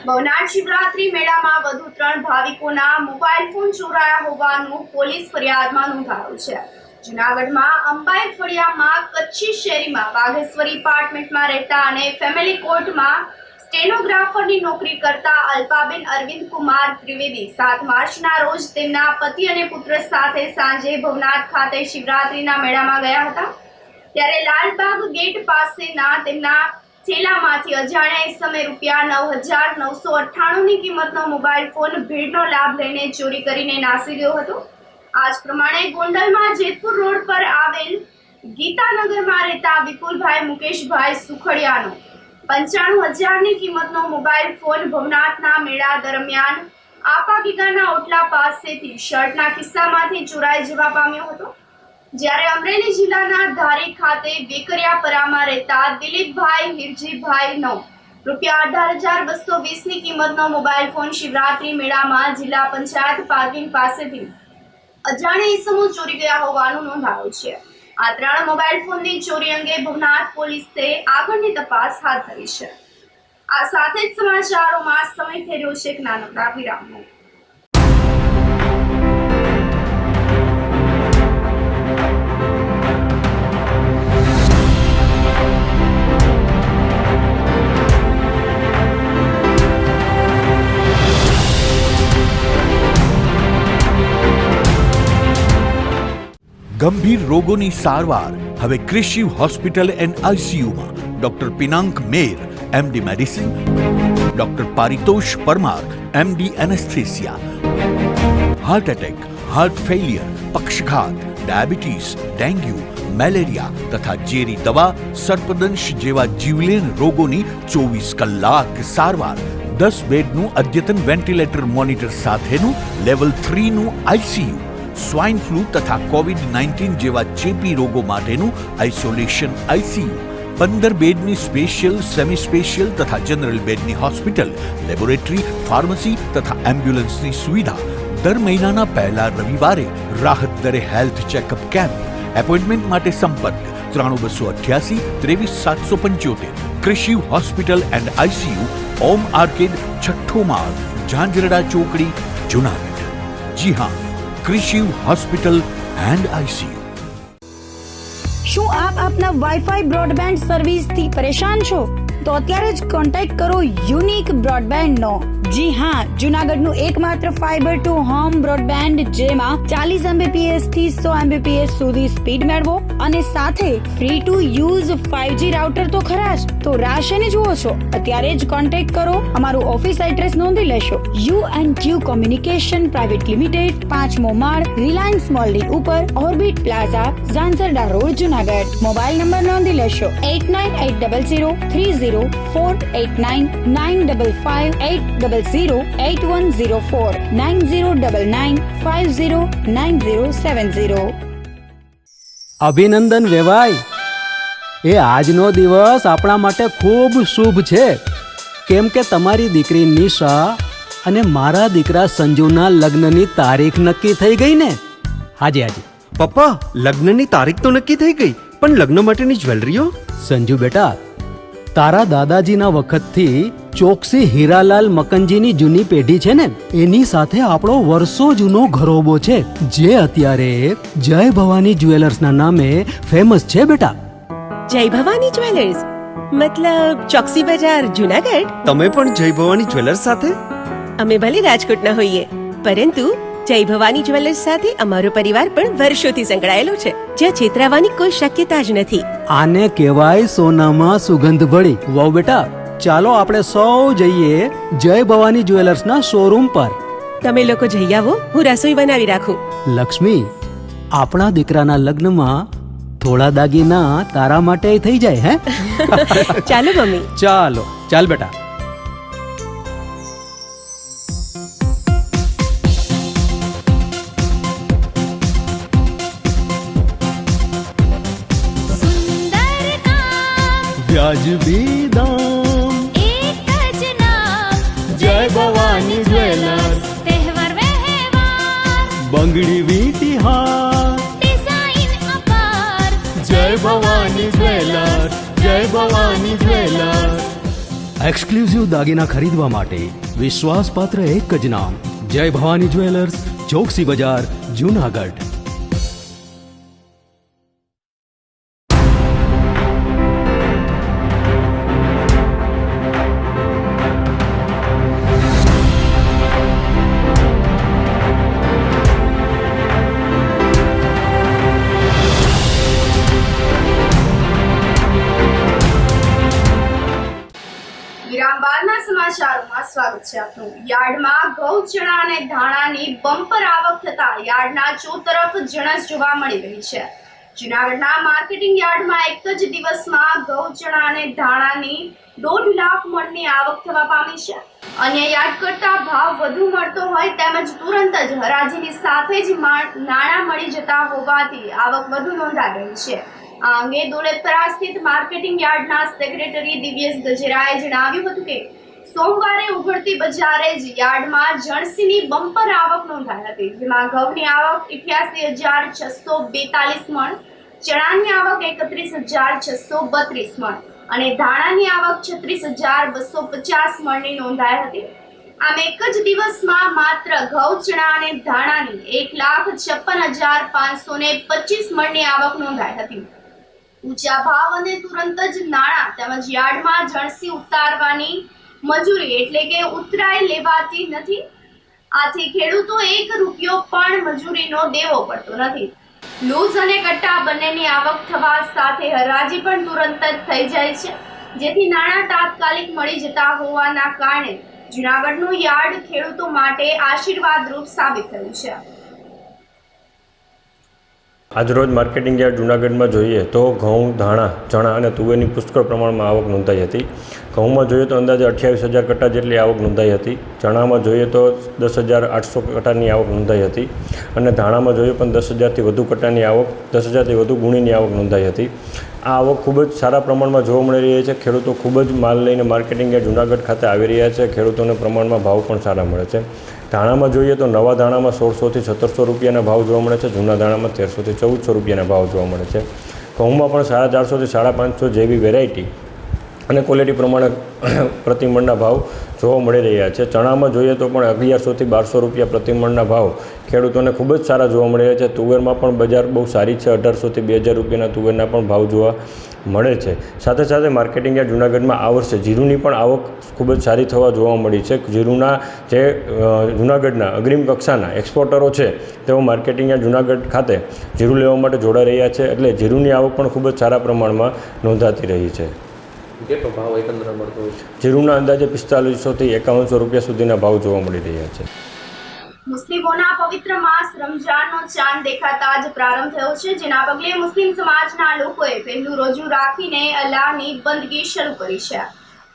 Speaker 8: ભવનાથ શિવરાત્રી મેળામાં વધુ 3 ભાવિકોના મોબાઈલ ફોન ચોરાયા હોવાનું પોલીસ ફરિયાદમાં નોંધાયું છે. જૂનાગઢમાં અંબાઈ ફળિયામાં કચ્છી શેરીમાં વાઘેશ્વરી એપાર્ટમેન્ટમાં રહેતા અને ફેમિલી કોર્ટમાં સ્ટેનોગ્રાફરની નોકરી કરતા અલ્પાબેન અરવિંદ કુમાર ત્રિવેદી 7 માર્ચના રોજ તેમના પતિ અને પુત્ર સાથે સાંજે ભવનાથ ખાતે શિવરાત્રીના મેળામાં ગયા હતા. ત્યારે લાલબાગ ગેટ પાસેના તેમના થેલામાંથી અજાણ્યા ઇસમે ₹9,998ની કિંમતનો મોબાઈલ ફોન ભીડનો લાભ લઈને ચોરી કરીને નાસી ગયો હતો. આ જ પ્રમાણે ગોંડલમાં જેતપુર રોડ પર આવેલ ગીતાનગરમાં રહેતા વિપુલભાઈ મુકેશભાઈ સુખડિયાનો 95,000ની કિંમતનો મોબાઈલ ફોન ભવનાથના મેળા દરમિયાન આપા ગીગાના ઓટલા પાસેથી શર્ટના ખિસ્સામાંથી ચોરાઈ જવા પામ્યો હતો. જ્યારે અમરેલી જિલ્લાના ધારી ખાતે વેકરિયાપરામાં રહેતા દિલીપભાઈ હિરજીભાઈનો ₹18,220ની કિંમતનો મોબાઈલ ફોન શિવરાત્રી મેળામાં જિલ્લા પંચાયત પાર્કિંગ પાસેથી અજાણ્યા ઇસમો ચોરી ગયા હોવાનું નોંધાયું છે. આ 3 મોબાઈલ ફોનની ચોરી અંગે ભવનાથ પોલીસે આગળની તપાસ હાથ ધરી છે. આ સાથે જ સમાચારોમાં સમય થઈ રહ્યો છે એક નાનકડા વિરામનો.
Speaker 1: ગંભીર રોગોની સારવાર હવે કૃષિ હોસ્પિટલ એન્ડ આઈસીયુમાં doctor Pinank Mer MD medicine, doctor Paritosh Parmar MD anaesthesia, heart attack, heart failure, પક્ષઘાત, ડાયાબિટીસ, ડેન્ગ્યુ, મેલેરિયા તથા ઝેરી દવા, સર્પદંશ જેવા જીવલેણ રોગોની 24 કલાક સારવાર, 10 બેડનું અદ્યતન વેન્ટિલેટર મોનિટર સાથેનું લેવલ 3નું આઈસીયુ, સ્વાઇન ફ્લૂ તથા કોવિડ-19 જેવા ચેપી રોગો માટેનું આઇસોલેશન આઈસીયુ, 15 બેડની સ્પેશિયલ, સેમી સ્પેશિયલ તથા જનરલ બેડની હોસ્પિટલ, લેબોરેટરી, ફાર્મસી તથા એમ્બ્યુલન્સની સુવિધા, દર મહિનાના પહેલા રવિવારે રાહત દરે હેલ્થ ચેકઅપ કેમ્પ. એપોઇન્ટમેન્ટ માટે સંપર્ક 9288 23775. કૃષિ hospital and ICU, Om arcade, છઠ્ઠો માળ, ઝાંઝરડા ચોકડી, જૂનાગઢ. જી હા, કૃષિ હોસ્પિટલ એન્ડ આઈસીયુ.
Speaker 2: શું આપ આપના વાઈફાઈ બ્રોડબેન્ડ સર્વિસથી પરેશાન છો? તો અત્યારે જ કોન્ટેક્ટ કરો યુનિક બ્રોડબેન્ડનો. જી હા, જૂનાગઢનું એકમાત્ર ફાઈબર ટુ હોમ બ્રોડબેન્ડ જેમાં 40 Mbps થી 100 Mbps સુધી સ્પીડ મેળવો અને સાથે free to use 5G router તો ખરા જ. તો રાહ શેની જુઓ છો? અત્યારે જ કોન્ટેક્ટ કરો. અમારું ઓફિસ એડ્રેસ નોંધી લેશો. U&Q કોમ્યુનિકેશન પ્રાઇવેટ લિમિટેડ, 5મો માળ, રિલાયન્સ મોલની ઉપર, orbit plaza, Zanzarda road, Junagadh. Mobile number નોંધી લેશો 8980030489 955 9099509070.
Speaker 3: અભિનંદન વેવાય. એ આજનો દિવસ આપણા માટે ખૂબ શુભ છે, કેમ કે તમારી દીકરી નિશા અને મારા દીકરા સંજુના લગ્નની તારીખ નક્કી થઈ ગઈ ને. હાજી હાજી
Speaker 4: પપ્પા, લગ્નની તારીખ તો નક્કી થઈ ગઈ, પણ લગ્ન માટેની જ્વેલરીઓ?
Speaker 3: સંજુ બેટા, તારા દાદાજીના વખતથી ચોકસી હીરાલાલ મકનજીની જૂની પેઢી છે ને, એની સાથે આપણો વર્ષો જૂનો ઘરોબો છે, જે અત્યારે જય ભવાની જ્વેલર્સના નામે ફેમસ છે બેટા.
Speaker 5: જય ભવાની જ્વેલર્સ મતલબ ચોકસી બજાર, જૂનાગઢ?
Speaker 4: તમે પણ જય ભવાની જ્વેલર્સ સાથે?
Speaker 5: અમે ભલે રાજકોટના હોઈએ, પરંતુ જય ભવાની જ્વેલર્સ સાથે અમારો પરિવાર પણ વર્ષોથી સંકળાયેલો છે, જ્યાં છેતરાવાની કોઈ શક્યતા જ નથી.
Speaker 3: આને કહેવાય સોનામાં સુગંધ ભળી. વાવ બેટા, ચાલો આપણે સૌ જઈએ જય ભવાની જ્વેલર્સના શોરૂમ પર.
Speaker 5: તમે લોકો જઈ આવો, હું રસોઈ બનાવી રાખું.
Speaker 3: લક્ષ્મી, આપણા દીકરાના લગ્નમાં થોડા દાગીના તારા માટે થઈ જાય હે?
Speaker 5: ચાલો મમ્મી.
Speaker 3: ચાલો ચાલ બેટા. વ્યાજબી દામ,
Speaker 6: એક જ નામ,
Speaker 3: જય ભવાની જ્વેલર્સ.
Speaker 6: તહેવાર વ્યવહાર,
Speaker 3: બંગડી વીટી હાર,
Speaker 6: ડિઝાઇન અપાર,
Speaker 3: જય ભવાની જ્વેલર્સ, જય ભવાની જ્વેલર્સ. એક્સક્લુઝિવ દાગીના ખરીદવા માટે વિશ્વાસપાત્ર એક જ નામ, જય ભવાની જ્વેલર્સ, ચોકસી બજાર, જૂનાગઢ.
Speaker 8: સમાચારોમાં સ્વાગત છે આપનું. યાર્ડમાં ઘઉં, ચણા અને ધાણાની બમ્પર આવક થતા યાર્ડના ચોતરફ જણસ જોવા મળી રહી છે. જૂનાગઢના માર્કેટિંગ યાર્ડમાં એક જ દિવસમાં ઘઉં, ચણા અને ધાણાની 1.5 લાખ મણની આવક થવા પામી છે. અન્ય યાર્ડ કરતા ભાવ વધુ મળતો હોય તેમજ તુરંત જ હરાજીની સાથે જ નાણાં મળી જતા હોવાથી આવક વધુ નોંધાઈ રહી છે. આ અંગે દોલતપરા સ્થિત માર્કેટિંગ યાર્ડના સેક્રેટરી દિવ્યેશ ગજેરાએ જણાવ્યું હતું કે સોમવારે ઉઘડતી બજારે જ યાર્ડમાં જણસીની બમ્પર આવક નોંધાઈ હતી, જેમાં ઘઉંની આવક 88,642 મણ, ચણાની આવક 31,632 મણ અને ધાણાની આવક 36,250 મણની નોંધાઈ હતી. આમ એક જ દિવસમાં માત્ર ઘઉં, ચણા અને ધાણાની 1,56,525 મણની આવક નોંધાઈ હતી. ઊંચા ભાવ અને તુરંત જ નાણાં તેમજ યાર્ડમાં જણસી ઉતારવાની મજૂરી એટલે કે ઉતરાઈ લેવાતી નથી. આથી ખેડૂતો 1 રૂપિયો પણ મજૂરીનો દેવો પડતો નથી. લૂઝ અને કટ્ટા બંનેની આવક થવા સાથે હરાજી પણ તુરંત જ થઈ જાય છે, જેથી નાણાં તાત્કાલિક મળી જતા હોવાના કારણે જૂનાગઢનું યાર્ડ ખેડૂતો માટે આશીર્વાદરૂપ સાબિત થયું છે.
Speaker 12: આજરોજ માર્કેટિંગ યાર્ડ જૂનાગઢમાં જોઈએ તો ઘઉં, ધાણા, ચણા અને તુવેરની પુષ્કળ પ્રમાણમાં આવક નોંધાઈ હતી. ઘઉંમાં જોઈએ તો અંદાજે 28,000 કટ્ટા જેટલી આવક નોંધાઈ હતી. ચણામાં જોઈએ તો 10,800 કટ્ટાની આવક નોંધાઈ હતી અને ધાણામાં જોઈએ પણ 10,000થી વધુ કટ્ટાની આવક, 10,000થી વધુ ગુણીની આવક નોંધાઈ હતી. આ આવક ખૂબ જ સારા પ્રમાણમાં જોવા મળી રહી છે. ખેડૂતો ખૂબ જ માલ લઈને માર્કેટિંગ યાર્ડ જૂનાગઢ ખાતે આવી રહ્યા છે. ખેડૂતોને પ્રમાણમાં ભાવ પણ સારા મળે છે. ધાણામાં જોઈએ તો નવા ધાણામાં 1,600થી 1,700 રૂપિયાના ભાવ જોવા મળે છે. જૂના ધાણામાં 1,300થી 1,400 રૂપિયાના ભાવ જોવા મળે છે. ઘઉંમાં પણ 450થી 550 જેવી વેરાયટી અને ક્વોલિટી પ્રમાણે પ્રતિમણના ભાવ જોવા મળી રહ્યા છે. ચણામાં જોઈએ તો પણ 1,100થી 1,200 રૂપિયા પ્રતિમણના ભાવ ખેડૂતોને ખૂબ જ સારા જોવા મળી રહ્યા છે. તુવેરમાં પણ બજાર બહુ સારી છે. 1,800થી 2,000 રૂપિયાના તુવેરના પણ ભાવ જોવા મળે છે. સાથે સાથે માર્કેટિંગ યાર્ડ જૂનાગઢમાં આ વર્ષે જીરુની પણ આવક ખૂબ જ સારી થવા જોવા મળી છે. જીરુના જે જૂનાગઢના અગ્રિમ કક્ષાના એક્સપોર્ટરો છે તેઓ માર્કેટિંગ યાર્ડ જૂનાગઢ ખાતે જીરું લેવા માટે જોડાઈ રહ્યા છે, એટલે જીરુની આવક પણ ખૂબ જ સારા પ્રમાણમાં નોંધાતી રહી છે.
Speaker 4: કેટલો ભાવ એકંદરે મળતો હોય છે?
Speaker 12: જીરુના અંદાજે 4500થી 5100 રૂપિયા સુધીના ભાવ જોવા મળી રહ્યા છે.
Speaker 8: મુસ્લિમોના પવિત્ર માસ રમઝાનનો ચાંદ દેખાતા જ પ્રારંભ થયો છે, જેના પગલે મુસ્લિમ સમાજના લોકોએ પહેલું રોજુ રાખીને અલ્લાહની બંદગી શરૂ કરી છે.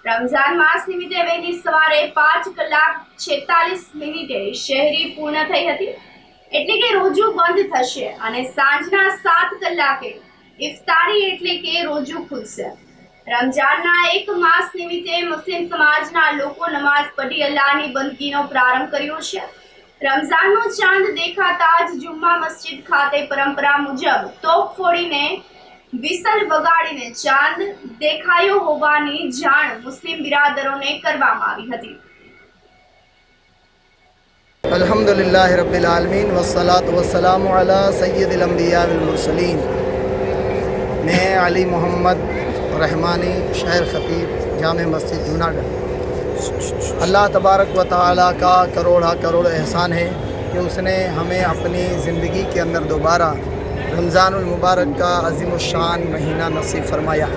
Speaker 8: રમઝાન માસ નિમિત્તે વહેલી સવારે 5:46 શહેરી પૂર્ણ થઈ હતી, એટલે કે રોજુ બંધ થશે અને સાંજના 7 કલાકે ઇફતારી એટલે કે રોજુ ખુલશે. રમઝાનના એક માસ નિમિત્તે મુસ્લિમ સમાજના લોકો નમાઝ પઢી અલ્લાહની બંદગીનો પ્રારંભ કર્યો છે. રમઝાનનો ચાંદ દેખાતા જ જુમ્મા મસ્જિદ ખાતે પરંપરા મુજબ તોપ ફોડીને વિસલ વગાડીને ચાંદ દેખાયો હોવાની જાણ મુસ્લિમ બિરાદરોને કરવામાં આવી હતી.
Speaker 13: अल्हम्दुलिल्लाहि रब्बिल आलमीन वस्सलातु वस्सलामु अला सय्यिदिल अंबिया वल मुरसलीन. मैं अली मोहम्मद रहमानी, शहर खतीब, जामे मस्जिद जूनागढ़. अल्लाह तबारक व तआला का करोड़ एहसान है कि उसने हमें अपनी ज़िंदगी के अंदर दोबारा रमज़ानुल मुबारक का अज़ीमुश्शान महीना नसीब फरमाया.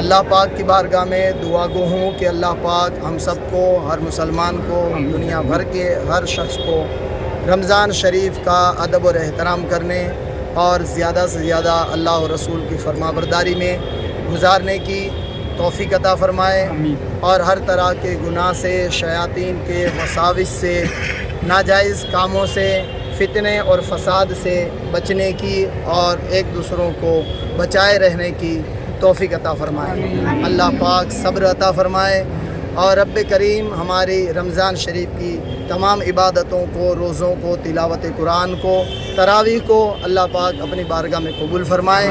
Speaker 13: अल्लाह पाक की बारगाह में दुआ गो हूँ कि अल्लाह पाक हम सबको, हर मुसलमान को, दुनिया भर के हर शख्स को रमज़ान शरीफ का अदब और एहतराम करने और ज़्यादा से ज़्यादा अल्लाह और रसूल की फरमाबरदारी में गुजारने की तौफ़ीक़ अता फ़रमाए और हर तरह के गुनाह से, शयातीन के वसाविस से, नाजायज़ कामों से, फितने और फसाद से बचने की और एक दूसरों को बचाए रहने की तौफ़ीक़ अता फ़रमाए. अल्लाह पाक सब्र अता फ़रमाए और रब्ब करीम हमारी रमज़ान शरीफ की तमाम इबादतों को, रोज़ों को, तिलावत कुरान को, तरावी को अल्लाह पाक अपनी बारगाह में कबूल फ़रमाए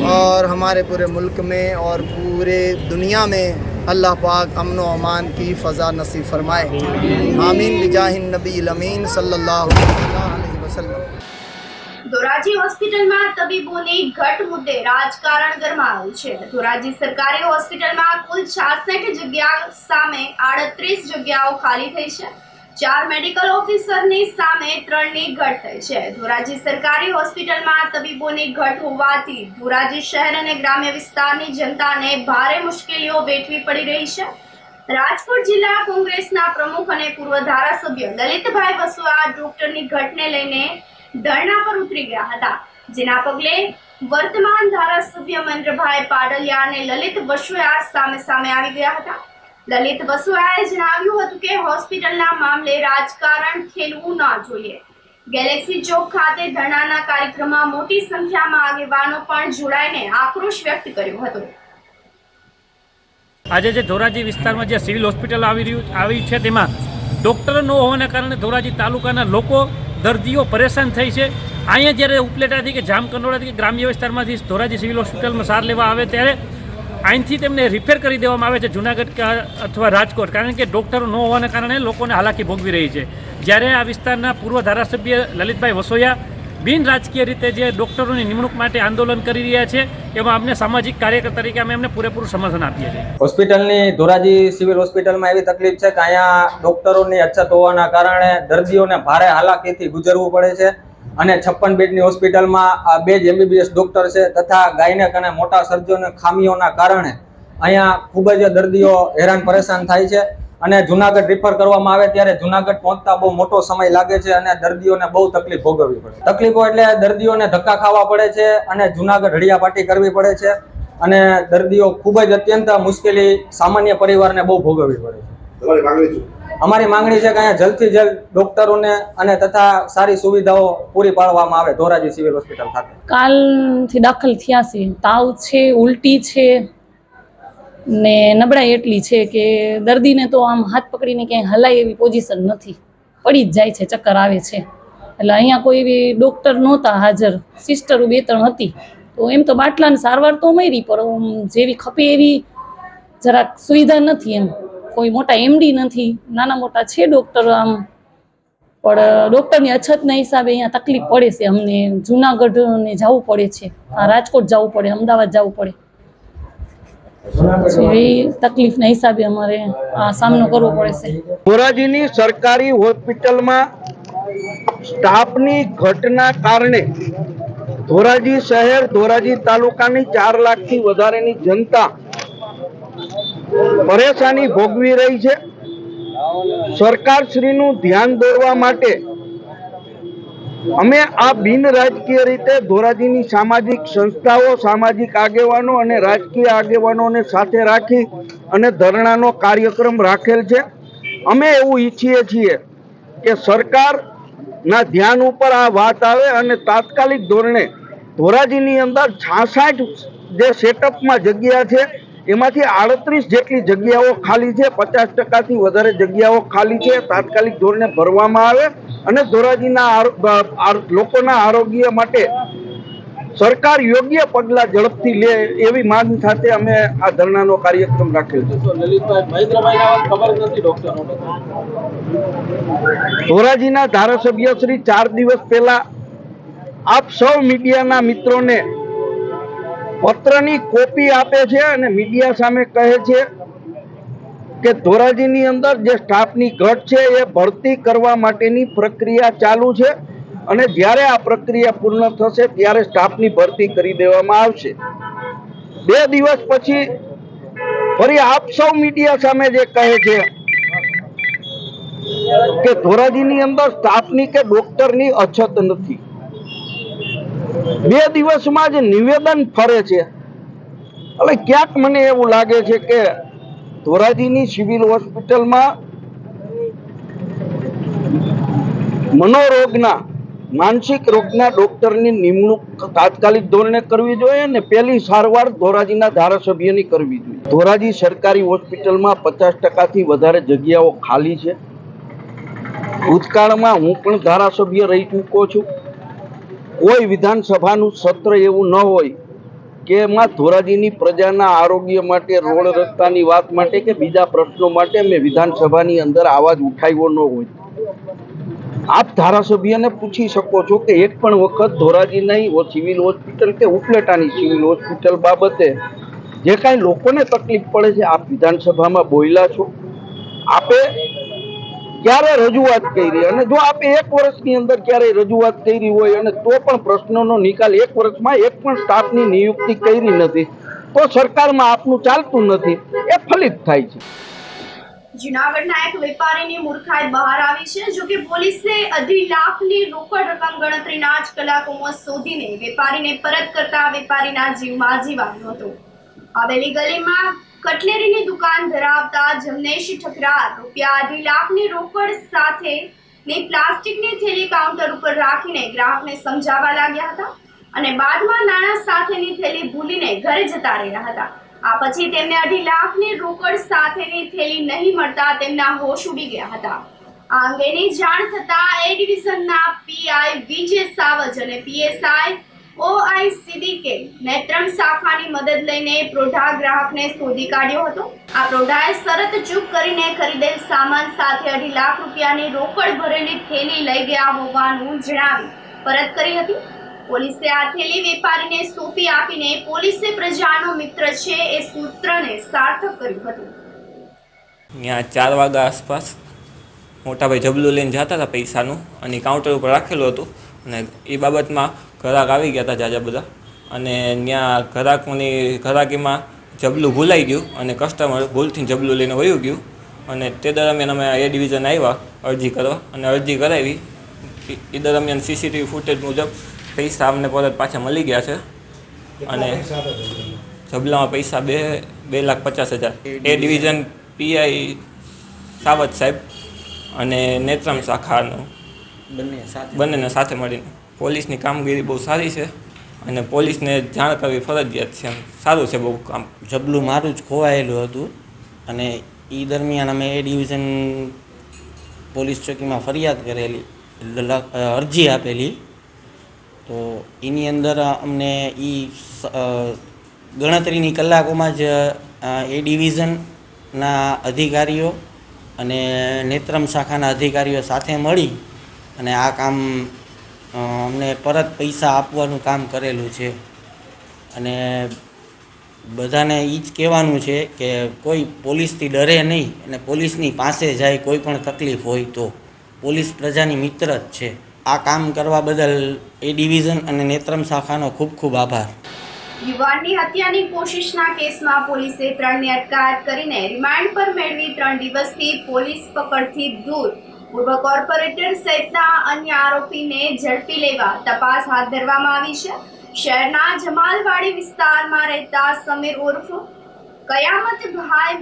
Speaker 13: और हमारे पूरे मुल्क में और पूरे दुनिया में अल्लाह पाक अमन व अमान की फ़ज़ा नसीब फ़रमाए. आमीन बिजाहिन नबील अमीन सल्लल्लाहु अलैहि वसल्लम.
Speaker 8: ધોરાજી હોસ્પિટલમાં તબીબોની ઘટ મુદ્દે રાજકારણ ગરમાયું છે. ધોરાજી સરકારી હોસ્પિટલમાં કુલ 66 જગ્યા સામે 38 જગ્યાઓ ખાલી થઈ છે. 4 મેડિકલ ઓફિસરની સામે 3ની ઘટ થઈ છે. ધોરાજી સરકારી હોસ્પિટલમાં તબીબોની ઘટ હોવાથી ધોરાજી શહેર અને ગ્રામ્ય વિસ્તારની જનતાને ભારે મુશ્કેલીઓ વેઠવી પડી રહી છે. રાજકોટ જિલ્લા કોંગ્રેસના પ્રમુખ અને પૂર્વ ધારાસભ્ય લલિતભાઈ વસુઆ ડોક્ટરની ઘટને લઈને ધરણા પર ઉતરી ગયા હતા, જેના પગલે વર્તમાન ધારાસભ્ય મહેન્દ્રભાઈ પાડલિયા અને લલિત વસુઆ સામે આવી ગયા હતા. લલિત વસુઆએ જણાવ્યું હતું કે હોસ્પિટલના મામલે રાજકારણ ખેલવું ન જોઈએ. ગેલેક્સી ચોક ખાતે ધરણાના કાર્યક્રમમાં મોટી સંખ્યામાં આગેવાનો પણ જોડાઈને આક્રોશ વ્યક્ત કર્યો હતો.
Speaker 14: આજે જે ધોરાજી વિસ્તારમાં જે સિવિલ હોસ્પિટલ આવી છે તેમાં ડૉક્ટરો ન હોવાના કારણે ધોરાજી તાલુકાના લોકો દર્દીઓ પરેશાન થઈ છે. અહીંયા જ્યારે ઉપલેટાથી કે જામકંડોળાથી કે ગ્રામ્ય વિસ્તારમાંથી ધોરાજી સિવિલ હોસ્પિટલમાં સાર લેવા આવે ત્યારે અહીંથી તેમને રિફેર કરી દેવામાં આવે છે જૂનાગઢ અથવા રાજકોટ, કારણ કે ડૉક્ટરો ન હોવાના કારણે લોકોને હાલાકી ભોગવી રહી છે. જ્યારે આ વિસ્તારના પૂર્વ ધારાસભ્ય લલિતભાઈ વસોયા બિન રાજકીય રીતે જે ડૉક્ટરોની નિમણૂક માટે આંદોલન કરી રહ્યા છે, એમાં અમને સામાજિક કાર્યકર તરીકે અમે એમને પૂરેપૂરું સમર્થન આપીએ છીએ.
Speaker 15: હોસ્પિટલની ધોરાજી સિવિલ હોસ્પિટલમાં એવી તકલીફ છે કે અહીંયા ડૉક્ટરોની અછત હોવાના કારણે દર્દીઓને ભારે હાલાકીથી ગુજરવું પડે છે અને 56 બેડની હોસ્પિટલમાં 2 જ MBBS ડૉક્ટર છે તથા ગાયનેક અને મોટા સર્જનોની ખામીઓના કારણે અહીંયા ખૂબ જ દર્દીઓ હેરાન પરેશાન થાય છે અને જુનાગઢ રિફર કરવામાં આવે ત્યારે જુનાગઢ પહોંચતા બહુ મોટો સમય લાગે છે અને દર્દીઓને બહુ તકલીફ ભોગવવી પડે. તકલીફો એટલે દર્દીઓને ધક્કા ખાવા પડે છે અને જુનાગઢ હળિયાપાટી કરવી પડે છે અને દર્દીઓ ખૂબ જ અત્યંત મુશ્કેલી સામાન્ય પરિવારને બહુ ભોગવવી પડે છે. અમારી માંગણી છે કે અહીંયા જલ્દથી જલ્દ ડોક્ટરોને અને તથા સારી સુવિધાઓ પૂરી પાડવામાં આવે ધોરાજી સિવિલ હોસ્પિટલ ખાતે.
Speaker 16: કાલથી દાખલ થયા છે, તાવ છે, ઉલટી છે ને નબળાઈ એટલી છે કે દર્દીને તો આમ હાથ પકડીને ક્યાંય હલાય એવી પોઝિશન નથી, પડી જ જાય છે, ચક્કર આવે છે. એટલે અહીંયા કોઈ એવી ડૉક્ટર નહોતા હાજર, સિસ્ટરો 2-3 હતી તો એમ તો બાટલાની સારવાર તો મળી, પણ જેવી ખપે એવી જરાક સુવિધા નથી. એમ કોઈ મોટા MD નથી, નાના મોટા છે ડૉક્ટર આમ, પણ ડૉક્ટરની અછતના હિસાબે અહીંયા તકલીફ પડે છે. અમને જુનાગઢને જવું પડે છે, રાજકોટ જવું પડે, અમદાવાદ જવું પડે. એ તકલીફના હિસાબે અમારે આ સામનો કરવો પડે છે.
Speaker 17: ધોરાજીની સરકારી હોસ્પિટલમાં સ્ટાફની ઘટના કારણે ધોરાજી શહેર, ધોરાજી તાલુકાની 4 લાખથી વધારેની જનતા પરેશાની ભોગવી રહી છે. સરકારશ્રીનું ધ્યાન દોરવા માટે અમે આ બિન રાજકીય રીતે ધોરાજીની સામાજિક સંસ્થાઓ, સામાજિક આગેવાનો અને રાજકીય આગેવાનોને સાથે રાખી અને ધરણાનો કાર્યક્રમ રાખેલ છે. અમે એવું ઈચ્છીએ છીએ કે સરકારના ધ્યાન ઉપર આ વાત આવે અને તાત્કાલિક ધોરણે ધોરાજીની અંદર 66 જે સેટઅપમાં જગ્યા છે એમાંથી 38 જેટલી જગ્યાઓ ખાલી છે, 50%થી વધારે જગ્યાઓ ખાલી છે, તાત્કાલિક ધોરણે ભરવામાં આવે અને ધોરાજીના લોકોના આરોગ્ય માટે સરકાર યોગ્ય પગલાં ઝડપથી લે એવી માંગ સાથે અમે આ ધરણાનો કાર્યક્રમ રાખેલ છે. ધોરાજીના ધારાસભ્ય શ્રી 4 દિવસ પહેલા આપ સૌ મીડિયાના મિત્રોને પત્રની કોપી આપે છે અને મીડિયા સામે કહે છે કે ધોરાજીની અંદર જે સ્ટાફની ઘટ છે એ ભરતી કરવા માટેની પ્રક્રિયા ચાલુ છે અને જ્યારે આ પ્રક્રિયા પૂર્ણ થશે ત્યારે સ્ટાફની ભરતી કરી દેવામાં આવશે. 2 દિવસ પછી ફરી આપ સૌ મીડિયા સામે જે કહે છે કે ધોરાજીની અંદર સ્ટાફની કે ડોક્ટરની અછત નથી. 2 દિવસમાં જ નિવેદન ફરે છે. એટલે ક્યાંક મને એવું લાગે છે કે ધોરાજીની સિવિલ હોસ્પિટલમાં મનોરોગના, માનસિક રોગના ડોક્ટરની નિમણૂક તાત્કાલિક ધોરણે કરવી જોઈએ અને પહેલી સારવાર ધોરાજીના ધારાસભ્યની કરવી જોઈએ. ધોરાજી સરકારી હોસ્પિટલમાં 50%થી વધારે જગ્યાઓ ખાલી છે. ભૂતકાળમાં હું પણ ધારાસભ્ય રહી ચૂક્યો છું. કોઈ વિધાનસભાનું સત્ર એવું ન હોય કે એમાં ધોરાજીની પ્રજાના આરોગ્ય માટે, રોડ રસ્તાની વાત માટે કે બીજા પ્રશ્નો માટે મેં વિધાનસભાની અંદર અવાજ ઉઠાવ્યો ન હોય. આપ ધારાસભ્યને પૂછી શકો છો કે એક પણ વખત ધોરાજીની સિવિલ હોસ્પિટલ કે ઉપલેટાની સિવિલ હોસ્પિટલ બાબતે જે કાંઈ લોકોને તકલીફ પડે છે આપ વિધાનસભામાં બોલ્યા છો? આપે ક્યારે રજૂઆત કરી? અને જો આપે 1 વર્ષની અંદર ક્યારે રજૂઆત કરી હોય અને તો પણ પ્રશ્નોનો નિકાલ 1 વર્ષમાં એક પણ સ્ટાફની નિયુક્તિ કરી નથી તો સરકારમાં આપનું ચાલતું નથી, એ ફલિત થાય છે.
Speaker 8: જૂનાગઢના એક વેપારીની મૂર્ખાઈ બહાર આવી છે. જો કે પોલીસે 2.5 લાખની રોકડ રકમ ગણતરીના જ કલાકોમાં શોધીને વેપારીને પરત કરતા વેપારીના જીવમાં જીવ આવ્યો હતો. આવેલી ગલીમાં કટલેરીની દુકાન ધરાવતા જમનેશ ઠકરાર ₹2.5 લાખની રોકડ સાથેની પ્લાસ્ટિકની થેલી કાઉન્ટર ઉપર રાખીને ગ્રાહકને સમજાવવા લાગ્યા હતા અને બાદમાં નાણાં સાથેની થેલી ભૂલીને ઘરે જતા રહ્યા હતા. આ પછી તેમને 2.5 લાખની રોકડ સાથેની થેલી નહીં મળતા તેમના હોશ ઉડી ગયા હતા. આ અંગેની જાણ થતા એ ડિવિઝનના પીઆઈ વિજય સાવજ અને પીએસઆઈ OICDK નેત્રમ શાખાની મદદ લઈને પ્રોઢા ગ્રાહકને શોધી કાઢ્યો હતો. આ પ્રોઢાએ શરત ચૂક કરીને ખરીદેલ સામાન સાથે 2.5 લાખ રૂપિયાની રોકડ ભરેલી થેલી લઈ ગયા હોવાનું જણાવી પરત કરી હતી. પોલીસે આ થેલી વેપારીને સોંપી આપીને પોલીસે પ્રજાનો મિત્ર છે એ સૂત્રને સાર્થક કર્યું હતું.
Speaker 18: ત્યાં 4 વાગ્યા આસપાસ મોટાભાઈ જબલું લઈને જતા હતા પૈસાનું અને કાઉન્ટર ઉપર રાખેલું હતું અને એ બાબતમાં ગ્રાહક આવી ગયા હતા જાજા બધા અને ત્યાં ગ્રાહકીમાં જબલું ભૂલાઈ ગયું અને કસ્ટમર ભૂલથી જબલું લઈને વયું ગયું અને તે દરમિયાન અમે એ ડિવિઝન આવ્યા અરજી કરવા અને અરજી કરાવી. એ દરમિયાન CCTV ફૂટેજ મુજબ પૈસા અમને પરત પાછા મળી ગયા છે અને જબલામાં પૈસા 2,50,000 એ ડિવિઝન પીઆઈ સાવત સાહેબ અને નેત્રમ શાખાનું બંનેને સાથે મળીને. પોલીસની કામગીરી બહુ સારી છે અને પોલીસને જાણ કરવી ફરજિયાત છે. સારું છે બહુ કામ.
Speaker 19: જબલું મારું જ ખોવાયેલું હતું અને એ દરમિયાન અમે એ ડિવિઝન પોલીસ ચોકીમાં ફરિયાદ કરેલી, અરજી આપેલી. તો એની અંદર અમને એ ગણતરીની કલાકોમાં જ એ ડિવિઝનના અધિકારીઓ અને નેત્રમ શાખાના અધિકારીઓ સાથે મળી અને આ કામ અમને પરત પૈસા આપવાનું કામ કરેલું છે. અને બધાને એ જ કહેવાનું છે કે કોઈ પોલીસથી ડરે નહીં અને પોલીસની પાસે જાય કોઈ પણ તકલીફ હોય તો. પોલીસ પ્રજાની મિત્ર જ છે. આ કામ કરવા બદલ એ ડિવિઝન અને નેત્રમ શાખાનો ખૂબ ખૂબ આભાર.
Speaker 8: યુવાનની હત્યાની કોશિશના કેસમાં પોલીસે 3ની અટકાયત કરીને રિમાન્ડ પર મેળવી 3 દિવસથી પોલીસ પકડથી દૂર પૂર્વ કોર્પોરેટર સહિતના અન્ય આરોપીને ઝડપી લેવા તપાસ હાથ ધરવામાં આવી છે. શહેરના જમાલવાડી વિસ્તારમાં રહેતા સમીર ઉર્ફ કયામતભાઈ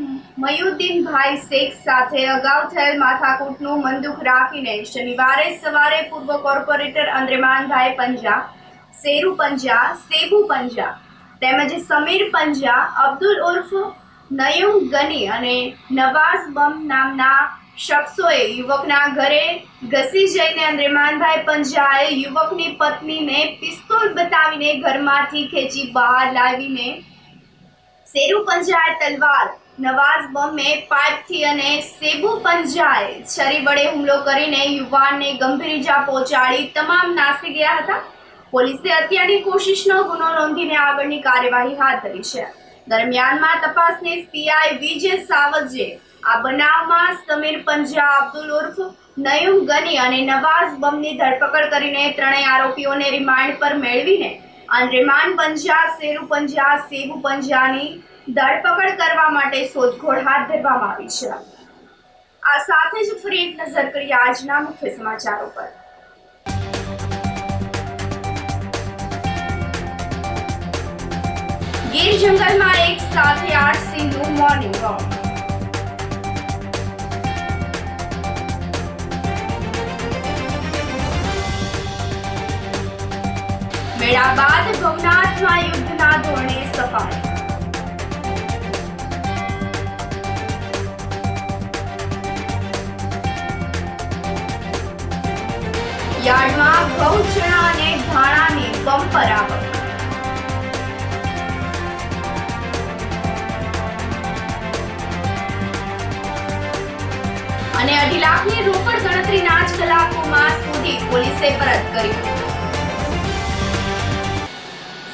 Speaker 8: મયુદ્દીનભાઈ શેખ સાથે અગાઉ થયેલ માથાકૂટનું મનદુખ રાખીને શનિવારે સવારે પૂર્વ કોર્પોરેટર અંદ્રેમાનભાઈ પંજા, શેરુ પંજા, સેબુ પંજા તેમજ સમીર પંજા, અબ્દુલ ઉર્ફ નયુમ ગની અને નવાઝ બમ નામના શખ્સોએ યુવકના ઘરે ઘસી જઈને અંદ્રેમાનભાઈ પંજાએ યુવકની પત્નીને પિસ્તોલ બતાવીને ઘરમાંથી ખેંચી બહાર લાવીને શેરુ પંજાએ તલવાર, નવાઝ બમે પાઇપથી અને સેબુ પંજાએ છરી વડે હુમલો કરીને યુવાનને ગંભીર ઇજા પહોંચાડી તમામ નાસી ગયા હતા. પોલીસે હત્યાની કોશિશનો ગુનો નોંધીને આગળની કાર્યવાહી હાથ ધરી છે. દરમિયાનમાં તપાસનીશ પીઆઈ વિજય સાવજે આ બનાવમાં સમીર પંજા, અબ્દુલ ઉર્ફ નયુમ ગની અને નવાઝ બમની ધરપકડ કરીને ત્રણેય આરોપીઓને રિમાન્ડ પર મેળવીને અંદ્રેમાન પંજા, શેરુ પંજા, સેબુ પંજાની ધરપકડ કરવા માટે શોધખોળ હાથ ધરવામાં આવી છે. આ સાથે જ ફરી એક નજર કરીએ આજના મુખ્ય સમાચારો પર. ગીર જંગલમાં એક સાથે 8 સિંહનું મોર્નિંગ વોક. મેળા બાદ ભવનાથમાં યુદ્ધના ધોરણે સફાઈ. યાર્ડમાં ઘઉં, ચણા અને ધાણાની બમ્પર આવક. અને 2.5 લાખની રોકડ ગણતરીના જ કલાકોમાં સુધી પોલીસે પરત કરી.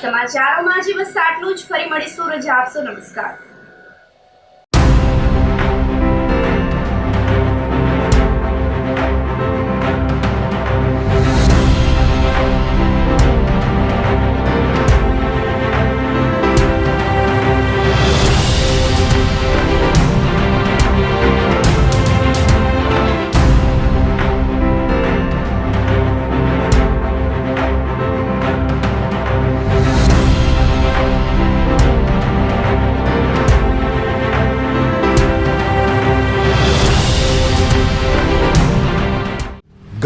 Speaker 8: સમાચારોમાં જ બસ આટલું જ. ફરી મળીશું. રજા આપશો. નમસ્કાર.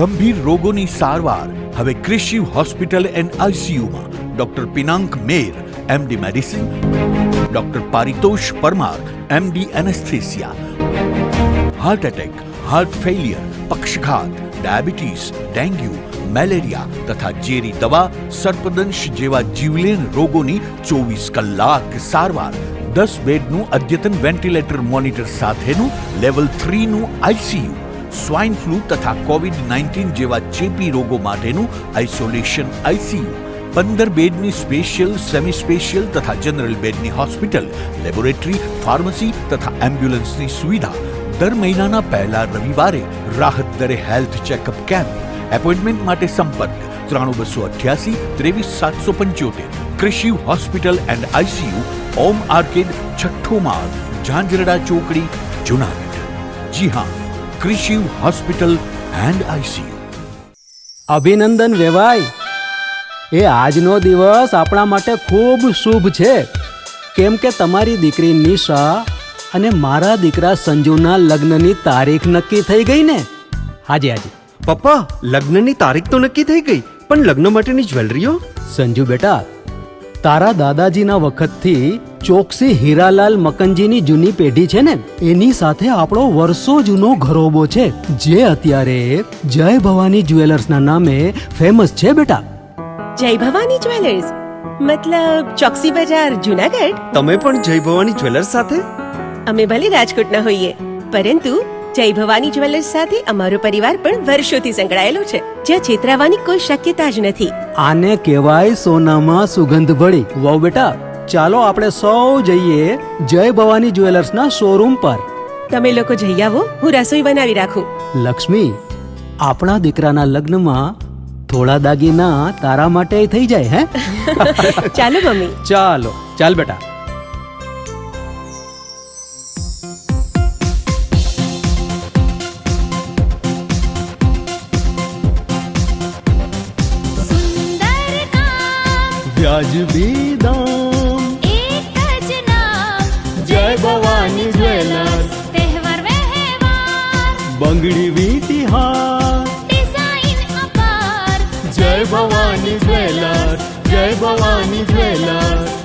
Speaker 1: ગંભીર રોગોની સારવાર હવે કૃષિ હોસ્પિટલ એન્ડ આઈસીયુમાં doctor Pinank Mer MD medicine, doctor Paritosh Parmar MD anaesthesia, heart attack, heart failure, પક્ષઘાત, ડાયાબિટીસ, ડેન્ગ્યુ, મેલેરિયા તથા ઝેરી દવા, સર્પદંશ જેવા જીવલેણ રોગોની 24 કલાક સારવાર, 10 બેડનું અદ્યતન વેન્ટિલેટર મોનિટર સાથેનું લેવલ 3નું આઈસીયુ, સ્વાઇન ફ્લૂ તથા કોવિડ-19 જેવા ચેપી રોગો માટેનું આઇસોલેશન આઈસીયુ, 15 બેડની સ્પેશિયલ, સેમી સ્પેશિયલ તથા જનરલ બેડની હોસ્પિટલ, લેબોરેટરી, ફાર્મસી તથા એમ્બ્યુલન્સની સુવિધા, દર મહિનાના પહેલા રવિવારે રાહત દરે હેલ્થ ચેકઅપ કેમ્પ. એપોઇન્ટમેન્ટ માટે સંપર્ક 9288 23775. કૃષિ hospital and ICU, Om arcade, છઠ્ઠો માળ, ઝાંઝરડા ચોકડી, જુનાગઢ. જી હા, કૃષિ હોસ્પિટલ એન્ડ આઈસીયુ.
Speaker 3: અભિનંદન વેવાઈ, એ આજનો દિવસ આપણા માટે ખૂબ શુભ છે, કેમ કે તમારી દીકરી નિશા અને મારા દીકરા સંજુના લગ્નની તારીખ નક્કી થઈ ગઈ ને. હાજી હાજી
Speaker 4: પપ્પા, લગ્નની તારીખ તો નક્કી થઈ ગઈ, પણ લગ્ન માટેની જ્વેલરીઓ?
Speaker 3: સંજુ બેટા, તારા દાદાજીના વખતથી ચોકસી હીરાલાલ મકનજીની જૂની પેઢી છે ને, એની સાથે આપણો વર્ષો જૂનો ઘરોબો છે, જે અત્યારે જય ભવાની જ્વેલર્સના નામે ફેમસ છે બેટા.
Speaker 5: જય ભવાની જ્વેલર્સ મતલબ ચોકસી બજાર, જુનાગઢ?
Speaker 4: તમે પણ જય ભવાની જ્વેલર્સ સાથે?
Speaker 5: અમે ભલે રાજકોટના હોઈએ, પરંતુ જય ભવાની જ્વેલર્સ સાથે અમારો પરિવાર પણ વર્ષોથી સંકળાયેલો છે, જ્યાં છેતરાવાની કોઈ શક્યતા જ નથી.
Speaker 3: આને કહેવાય સોનામાં સુગંધ ભળી. વાવ બેટા, ચાલો આપણે સૌ જઈએ જય ભવાની જ્વેલર્સના શોરૂમ પર.
Speaker 5: તમે લોકો જઈ આવો, હું રસોઈ બનાવી રાખું.
Speaker 3: લક્ષ્મી, આપણા દીકરાના લગ્નમાં થોડા દાગીના તારા માટે થઈ જાય હે?
Speaker 5: ચાલો મમ્મી.
Speaker 3: ચાલો ચાલ બેટા. વ્યાજબી દામ,
Speaker 6: એક જ નામ,
Speaker 3: જય ભવાની જ્વેલર્સ.
Speaker 6: તહેવાર વ્યવહાર,
Speaker 3: બંગડી વીટી હાર,
Speaker 6: ડિઝાઇન અપાર,
Speaker 3: જય ભવાની જ્વેલર્સ, જય ભવાની જ્વેલર્સ.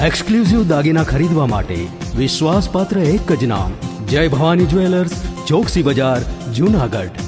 Speaker 3: એક્સક્લુઝિવ દાગીના ખરીદવા માટે વિશ્વાસપાત્ર એક જ નામ, જય ભવાની જ્વેલર્સ, ચોકસી બજાર, જુનાગઢ.